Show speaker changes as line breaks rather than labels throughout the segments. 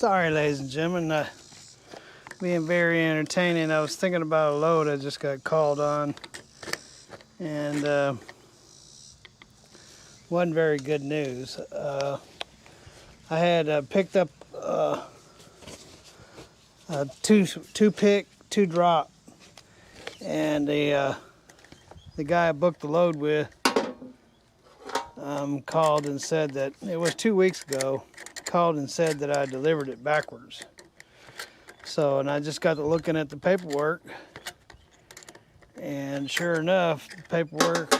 Sorry, ladies and gentlemen, being very entertaining. I was thinking about a load I just got called on, and wasn't very good news. I had picked up two pick, two drop, and the guy I booked the load with called and said that it was 2 weeks ago. Called and said that I delivered it backwards. So, and I just got to looking at the paperwork, and sure enough, the paperwork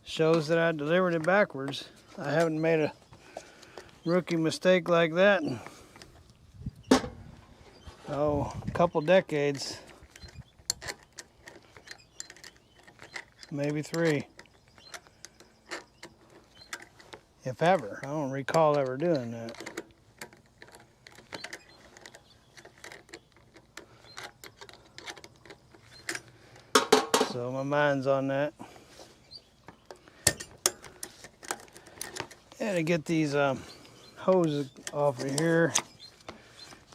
shows that I delivered it backwards. I haven't made a rookie mistake like that in, a couple decades, maybe 3. If ever. I don't recall ever doing that. So my mind's on that. And to get these hoses off of here,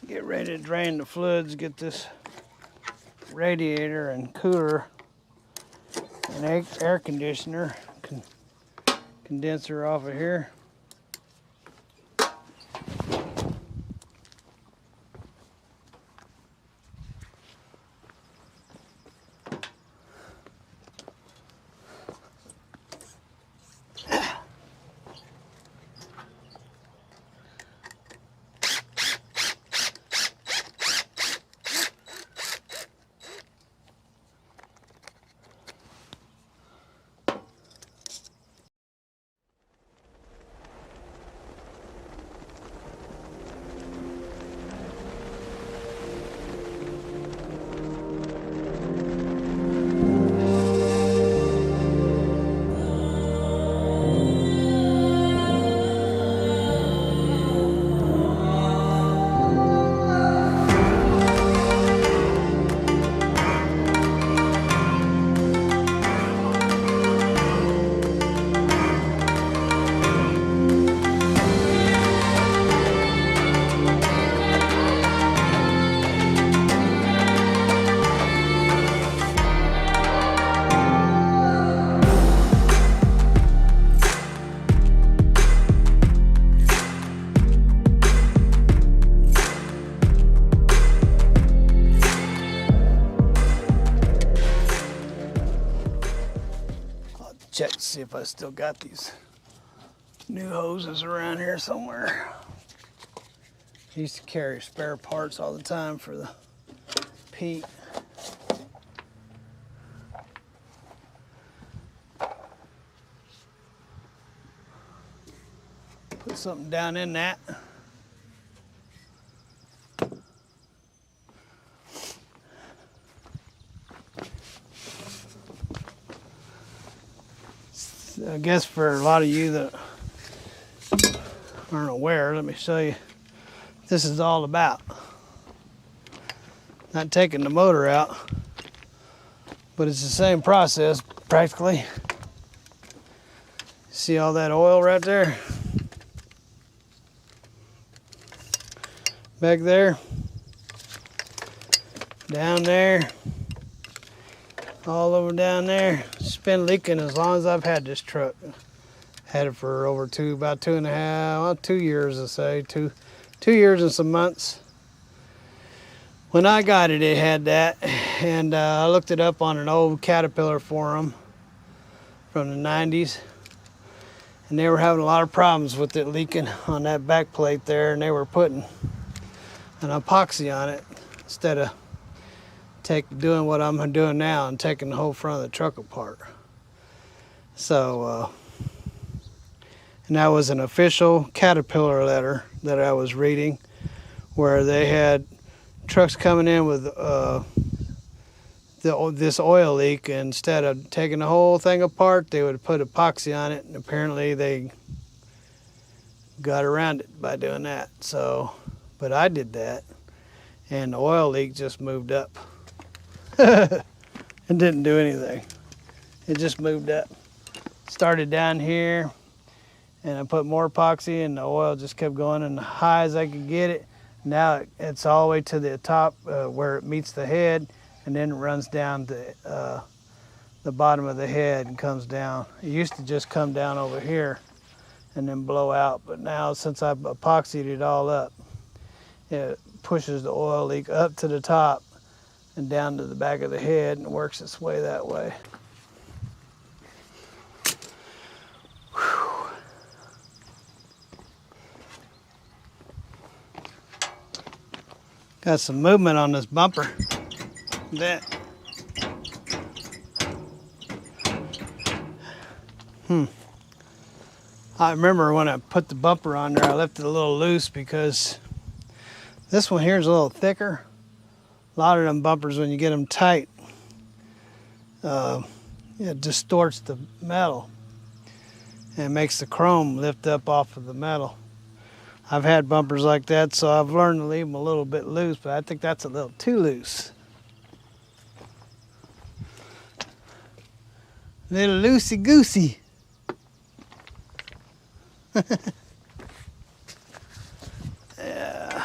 get ready to drain the fluids, get this radiator and cooler and air conditioner condenser off of here. Check to see if I still got these new hoses around here somewhere. I used to carry spare parts all the time for the Pete. Put something down in that. I guess for a lot of you that aren't aware, let me show you what this is all about. Not taking the motor out, but it's the same process practically. See all that oil right there? Back there, down there, all over down there. It's been leaking as long as I've had this truck. Had it for over about 2 years, I say, two years and some months. When I got it, it had that, and I looked it up on an old Caterpillar forum from the 90s, and they were having a lot of problems with it leaking on that back plate there, and they were putting an epoxy on it instead of doing what I'm doing now and taking the whole front of the truck apart. So, and that was an official Caterpillar letter that I was reading, where they had trucks coming in with this oil leak, and instead of taking the whole thing apart, they would put epoxy on it, and apparently they got around it by doing that. So, but I did that, and the oil leak just moved up. It didn't do anything. It just moved up. Started down here, and I put more epoxy, and the oil just kept going, and the high as I could get it, Now it's all the way to the top where it meets the head, and then it runs down to the bottom of the head and comes down. It used to just come down over here and then blow out, but now since I've epoxied it all up, it pushes the oil leak up to the top and down to the back of the head and works its way that way. Whew. Got some movement on this bumper. That. I remember when I put the bumper on there, I left it a little loose because this one here is a little thicker. A lot of them bumpers, when you get them tight, it distorts the metal and makes the chrome lift up off of the metal. I've had bumpers like that, so I've learned to leave them a little bit loose, but I think that's a little too loose. Little loosey-goosey. Yeah.